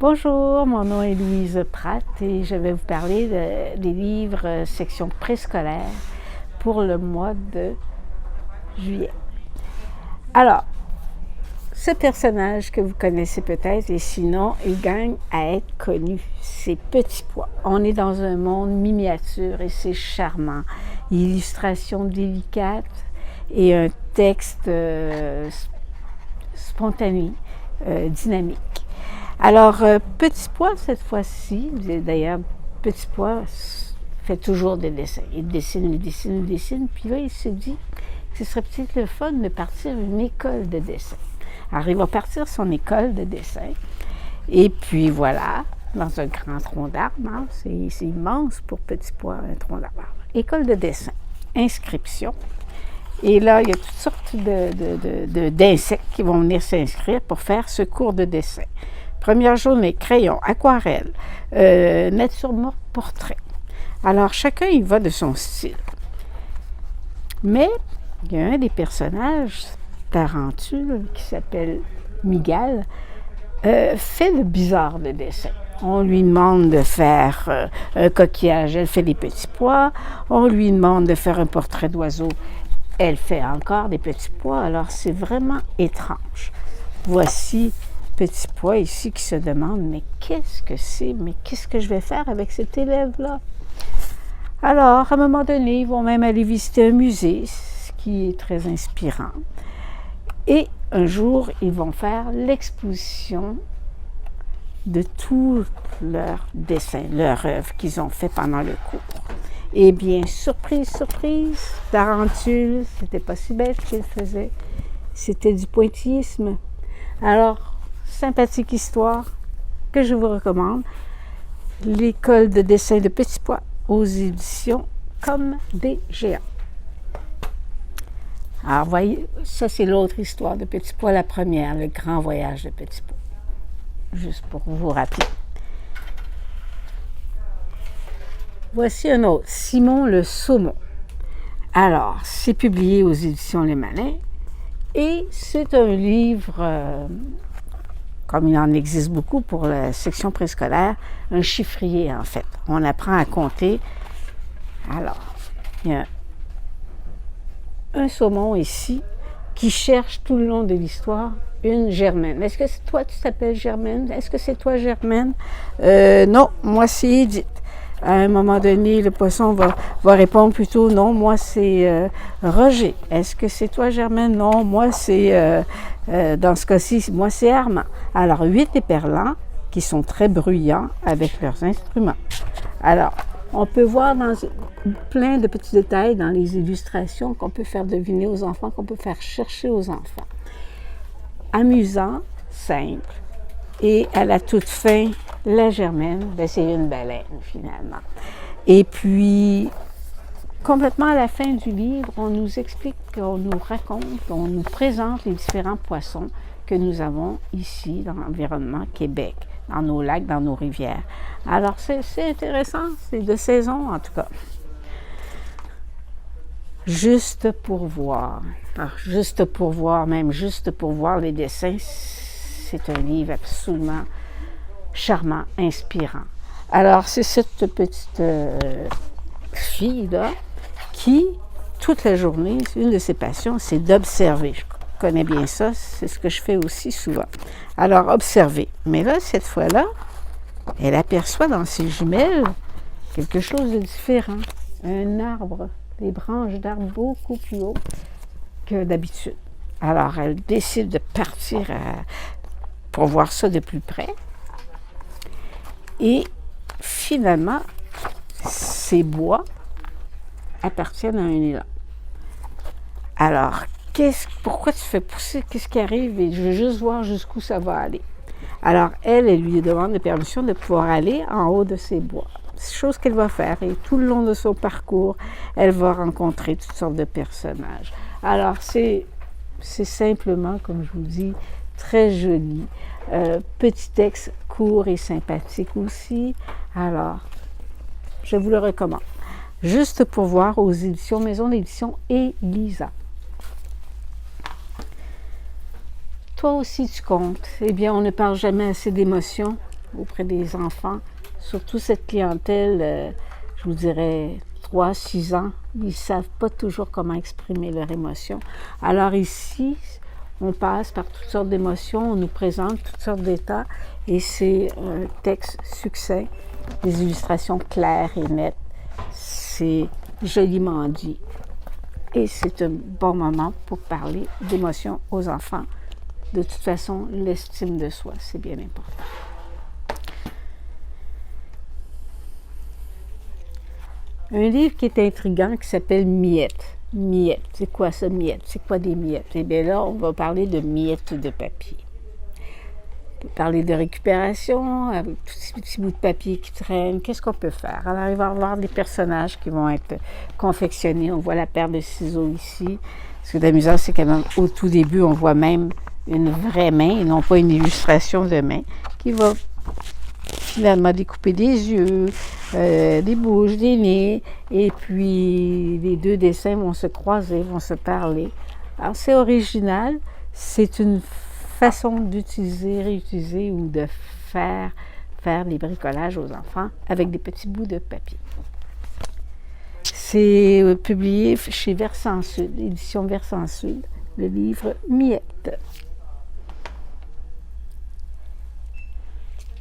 Bonjour, mon nom est Louise Pratt et je vais vous parler des livres section préscolaire pour le mois de juillet. Alors, ce personnage que vous connaissez peut-être et sinon, il gagne à être connu, c'est Petit Pois. On est dans un monde miniature et c'est charmant. Illustration délicate et un texte spontané, dynamique. Alors, Petit Pois, cette fois-ci, d'ailleurs, Petit Pois fait toujours des dessins. Il dessine, puis là, il se dit que ce serait peut-être le fun de partir une école de dessin. Alors, il va partir son école de dessin, et puis voilà, dans un grand tronc d'arbre, hein, c'est immense pour Petit Pois, un tronc d'arbre. École de dessin, inscription. Et là, il y a toutes sortes d'insectes qui vont venir s'inscrire pour faire ce cours de dessin. Première journée, crayon, aquarelle, nature morte, portrait. Alors, chacun y va de son style. Mais, il y a un des personnages, Tarentule, qui s'appelle Miguel, fait le bizarre de dessin. On lui demande de faire un coquillage, elle fait des petits pois. On lui demande de faire un portrait d'oiseau, elle fait encore des petits pois. Alors, c'est vraiment étrange. Voici Petit Pois ici qui se demande, mais qu'est-ce que c'est? Mais qu'est-ce que je vais faire avec cet élève-là? Alors, à un moment donné, ils vont même aller visiter un musée, ce qui est très inspirant. Et un jour, ils vont faire l'exposition de tous leurs dessins, leurs œuvres qu'ils ont fait pendant le cours. Eh bien, surprise, surprise, Tarentule, c'était pas si bête qu'il faisait. C'était du pointillisme. Alors, sympathique histoire que je vous recommande. L'école de dessin de Petit Pois aux éditions Comme des géants. Alors, voyez, ça c'est l'autre histoire de Petit Pois, la première, le grand voyage de Petit Pois. Juste pour vous rappeler. Voici un autre, Simon le saumon. Alors, c'est publié aux éditions Les Malins et c'est un livre, comme il en existe beaucoup pour la section préscolaire, un chiffrier en fait. On apprend à compter. Alors, il y a un saumon ici qui cherche tout le long de l'histoire une Germaine. Est-ce que c'est toi, tu t'appelles Germaine? Est-ce que c'est toi, Germaine? Non, moi c'est Edith. À un moment donné, le poisson va répondre plutôt non, moi c'est Roger. Est-ce que c'est toi, Germaine? Non, moi c'est, dans ce cas-ci, moi c'est Armand. Alors, 8 éperlans qui sont très bruyants avec leurs instruments. Alors, on peut voir dans plein de petits détails dans les illustrations qu'on peut faire deviner aux enfants, qu'on peut faire chercher aux enfants. Amusant, simple. Et à la toute fin, la Germaine, ben c'est une baleine finalement. Et puis, complètement à la fin du livre, on nous explique, on nous raconte, on nous présente les différents poissons que nous avons ici dans l'environnement Québec, dans nos lacs, dans nos rivières. Alors, c'est intéressant, c'est de saison en tout cas. Juste pour voir, même juste pour voir les dessins, c'est un livre absolument charmant, inspirant. Alors, c'est cette petite fille-là qui, toute la journée, une de ses passions, c'est d'observer. Je connais bien ça, c'est ce que je fais aussi souvent. Alors, observer. Mais là, cette fois-là, elle aperçoit dans ses jumelles quelque chose de différent. Un arbre, des branches d'arbres beaucoup plus haut que d'habitude. Alors, elle décide de partir pour voir ça de plus près. Et finalement, ces bois appartiennent à un élan. Alors, pourquoi tu fais pousser? Qu'est-ce qui arrive? Et je veux juste voir jusqu'où ça va aller. Alors, elle lui demande la permission de pouvoir aller en haut de ces bois. C'est chose qu'elle va faire. Et tout le long de son parcours, elle va rencontrer toutes sortes de personnages. Alors, c'est simplement, comme je vous dis, très joli. Petit texte court et sympathique aussi. Alors, je vous le recommande. Juste pour voir aux éditions Maison d'édition Elisa. Toi aussi tu comptes. Eh bien, on ne parle jamais assez d'émotions. auprès des enfants, surtout cette clientèle, je vous dirais 3-6 ans, ils ne savent pas toujours comment exprimer leurs émotions. Alors ici, on passe par toutes sortes d'émotions, on nous présente toutes sortes d'états et c'est un texte succinct, des illustrations claires et nettes. C'est joliment dit. Et c'est un bon moment pour parler d'émotions aux enfants. De toute façon, l'estime de soi, c'est bien important. Un livre qui est intriguant qui s'appelle Miettes. Miettes, c'est quoi ça, miettes? C'est quoi des miettes? Eh bien là, on va parler de miettes de papier. On peut parler de récupération, avec tous ces petits bouts de papier qui traînent. Qu'est-ce qu'on peut faire? Alors, il va y avoir des personnages qui vont être confectionnés. On voit la paire de ciseaux ici. Ce qui est amusant, c'est qu'au tout début, on voit même une vraie main, et non pas une illustration de main, qui va finalement découper des yeux, des bouches, des nez, et puis les deux dessins vont se croiser, vont se parler. Alors, c'est original, c'est une façon d'utiliser, réutiliser ou de faire des bricolages aux enfants avec des petits bouts de papier. C'est publié chez Versant Sud, édition Versant Sud, le livre Miettes.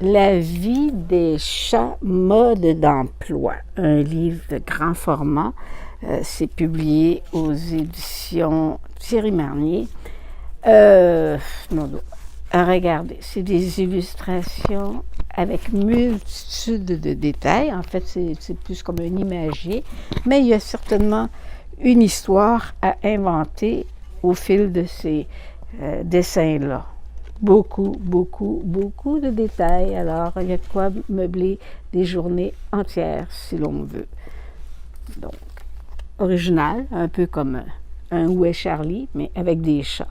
La vie des chats, mode d'emploi, un livre de grand format. C'est publié aux éditions Thierry Marnier. Regardez, c'est des illustrations avec multitude de détails. En fait, c'est plus comme un imagier, mais il y a certainement une histoire à inventer au fil de ces dessins-là. Beaucoup de détails. Alors, il y a de quoi meubler des journées entières, si l'on veut. Donc, original, un peu comme un Où est Charlie, mais avec des chats.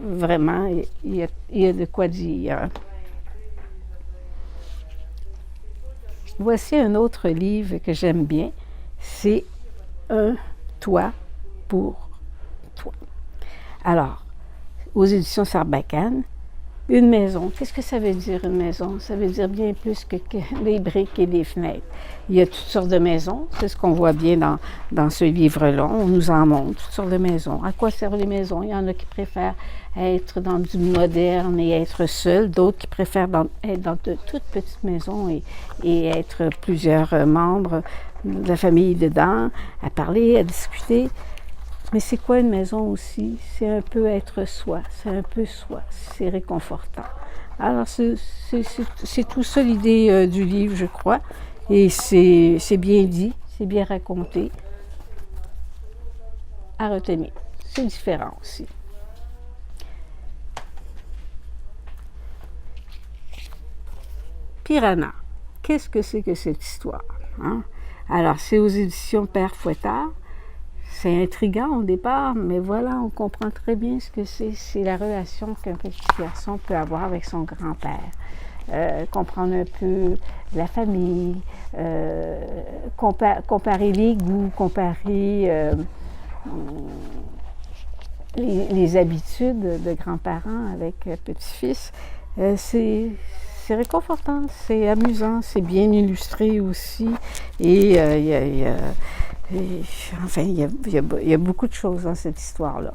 Vraiment, il y a de quoi dire. Voici un autre livre que j'aime bien. C'est Un toit pour toi. Alors, aux éditions Sarbacane, une maison. Qu'est-ce que ça veut dire, une maison? Ça veut dire bien plus que des briques et des fenêtres. Il y a toutes sortes de maisons. C'est ce qu'on voit bien dans ce livre-là. On nous en montre toutes sortes de maisons. À quoi servent les maisons? Il y en a qui préfèrent être dans du moderne et être seuls. D'autres qui préfèrent être dans de toutes petites maisons et être plusieurs membres de la famille dedans, à parler, à discuter. Mais c'est quoi une maison aussi? C'est un peu être soi, c'est un peu soi, c'est réconfortant. Alors, c'est tout ça l'idée du livre, je crois. Et c'est bien dit, c'est bien raconté. À retenir. C'est différent aussi. Piranha. Qu'est-ce que c'est que cette histoire? Hein? Alors, c'est aux éditions Père Fouettard. C'est intriguant au départ, mais voilà, on comprend très bien ce que c'est. C'est la relation qu'un petit garçon peut avoir avec son grand-père. Comprendre un peu la famille, comparer les goûts, comparer les habitudes de grands-parents avec petit-fils. C'est réconfortant, c'est amusant, c'est bien illustré aussi. Et il y a beaucoup de choses dans cette histoire-là.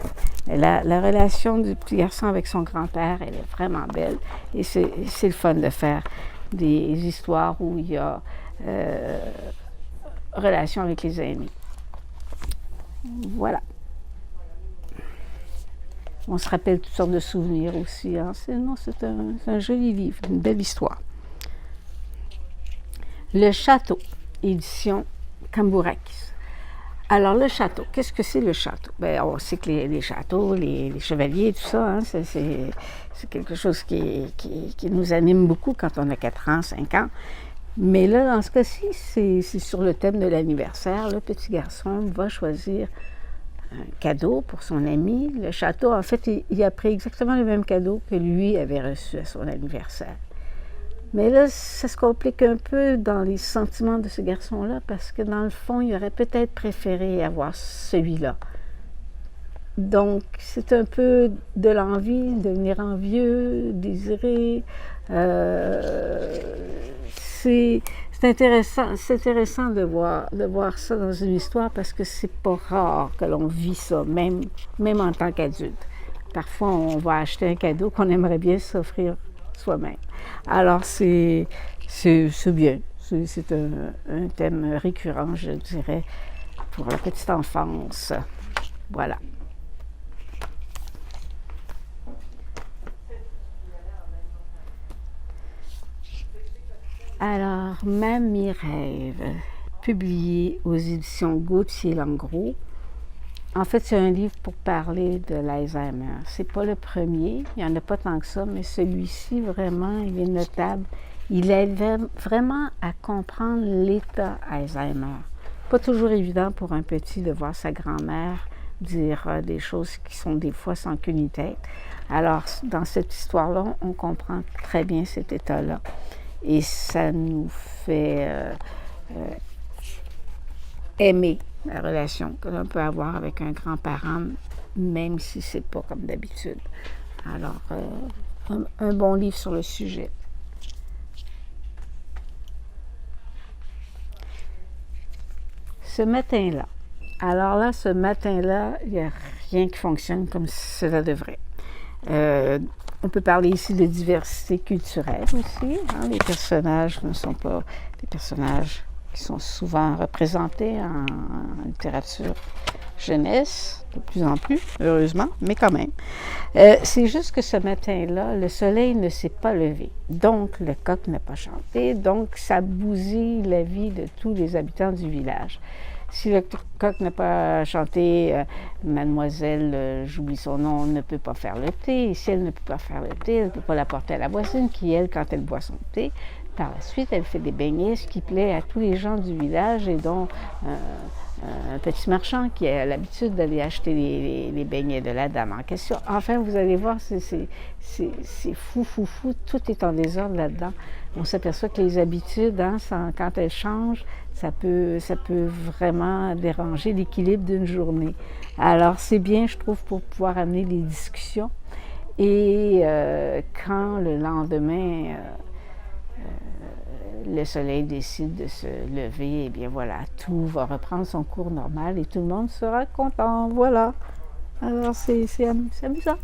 La relation du petit garçon avec son grand-père, elle est vraiment belle. Et c'est le fun de faire des histoires où il y a relation avec les aînés. Voilà. On se rappelle toutes sortes de souvenirs aussi. Hein. C'est un joli livre, une belle histoire. Le château, édition Cambourakis. Alors, le château, qu'est-ce que c'est le château? Bien, on sait que les châteaux, les chevaliers, tout ça, hein, c'est quelque chose qui nous anime beaucoup quand on a 4 ans, 5 ans. Mais là, dans ce cas-ci, c'est sur le thème de l'anniversaire. Le petit garçon va choisir un cadeau pour son ami. Le château, en fait, il a pris exactement le même cadeau que lui avait reçu à son anniversaire. Mais là, ça se complique un peu dans les sentiments de ce garçon-là parce que dans le fond, il aurait peut-être préféré avoir celui-là. Donc, c'est un peu de l'envie, devenir envieux, désirer. C'est intéressant de voir ça dans une histoire parce que c'est pas rare que l'on vit ça, même en tant qu'adulte. Parfois, on va acheter un cadeau qu'on aimerait bien s'offrir soi-même. Alors, c'est bien. C'est un thème récurrent, je dirais, pour la petite enfance. Voilà. Alors, même mes rêves, publié aux éditions Gauthier-Langros. En fait, c'est un livre pour parler de l'Alzheimer. C'est pas le premier, il n'y en a pas tant que ça, mais celui-ci, vraiment, il est notable. Il aide vraiment à comprendre l'état Alzheimer. Pas toujours évident pour un petit de voir sa grand-mère dire des choses qui sont des fois sans queue ni tête. Alors, dans cette histoire-là, on comprend très bien cet état-là. Et ça nous fait aimer la relation que l'on peut avoir avec un grand-parent, même si c'est pas comme d'habitude. Alors, un bon livre sur le sujet. Ce matin-là, alors là, ce matin-là, il n'y a rien qui fonctionne comme cela devrait. On peut parler ici de diversité culturelle aussi. Hein? Les personnages ne sont pas des personnages qui sont souvent représentés en littérature jeunesse, de plus en plus, heureusement, mais quand même. C'est juste que ce matin-là, le soleil ne s'est pas levé. Donc, le coq n'a pas chanté. Donc, ça bousille la vie de tous les habitants du village. Si le coq n'a pas chanté, mademoiselle, j'oublie son nom, ne peut pas faire le thé. Et si elle ne peut pas faire le thé, elle ne peut pas l'apporter à la voisine qui, elle, quand elle boit son thé, par la suite, elle fait des beignets, ce qui plaît à tous les gens du village et dont un petit marchand qui a l'habitude d'aller acheter les beignets de la dame en question. Enfin, vous allez voir, c'est fou, tout est en désordre là-dedans. On s'aperçoit que les habitudes, hein, quand elles changent, ça peut vraiment déranger l'équilibre d'une journée. Alors, c'est bien, je trouve, pour pouvoir amener des discussions. Et quand le lendemain, le soleil décide de se lever, et bien voilà, tout va reprendre son cours normal et tout le monde sera content, voilà. Alors c'est amusant.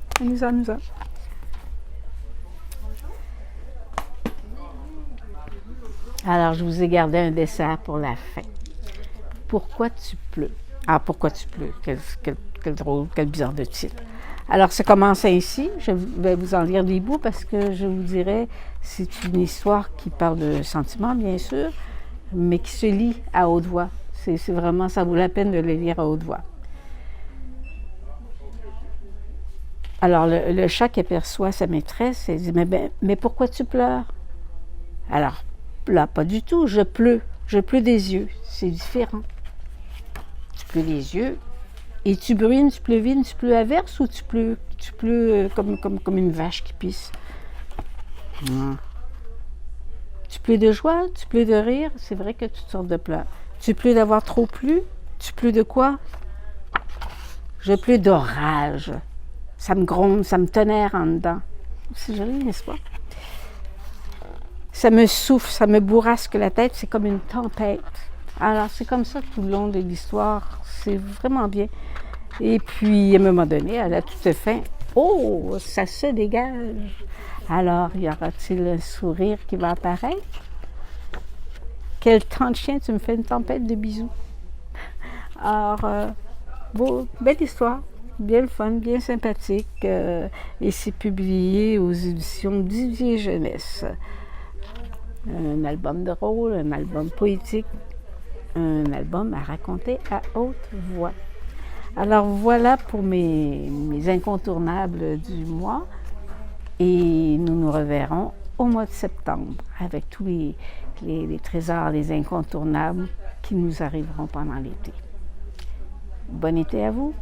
Alors je vous ai gardé un dessert pour la fin. Pourquoi tu pleures? Ah, pourquoi tu pleures? Quel drôle, quel bizarre de titre. Alors, ça commence ainsi. Je vais vous en lire des bouts parce que je vous dirais, c'est une histoire qui parle de sentiments, bien sûr, mais qui se lit à haute voix. C'est vraiment, ça vaut la peine de le lire à haute voix. Alors, le chat qui aperçoit sa maîtresse, elle dit, mais pourquoi tu pleures? Alors, là, pas du tout, je pleure des yeux, c'est différent. Tu pleures des yeux. Et tu bruines, tu pleuvines, tu pleures à verse ou tu pleures comme une vache qui pisse? Tu pleures de joie, tu pleures de rire, c'est vrai que toutes sortes de pleurs. Tu pleures d'avoir trop plu, tu pleures de quoi? Je pleure d'orage. Ça me gronde, ça me tonnerre en dedans. C'est joli, n'est-ce pas? Ça me souffle, ça me bourrasque la tête, c'est comme une tempête. Alors, c'est comme ça tout le long de l'histoire. C'est vraiment bien. Et puis, à un moment donné, à la toute fin, oh, ça se dégage. Alors, y aura-t-il un sourire qui va apparaître? Quel temps de chien, tu me fais une tempête de bisous. Alors, belle histoire, bien le fun, bien sympathique. Et c'est publié aux éditions Didier Jeunesse. Un album de rôle, un album poétique, un album à raconter à haute voix. Alors voilà pour mes incontournables du mois et nous nous reverrons au mois de septembre avec tous les trésors, les incontournables qui nous arriveront pendant l'été. Bon été à vous!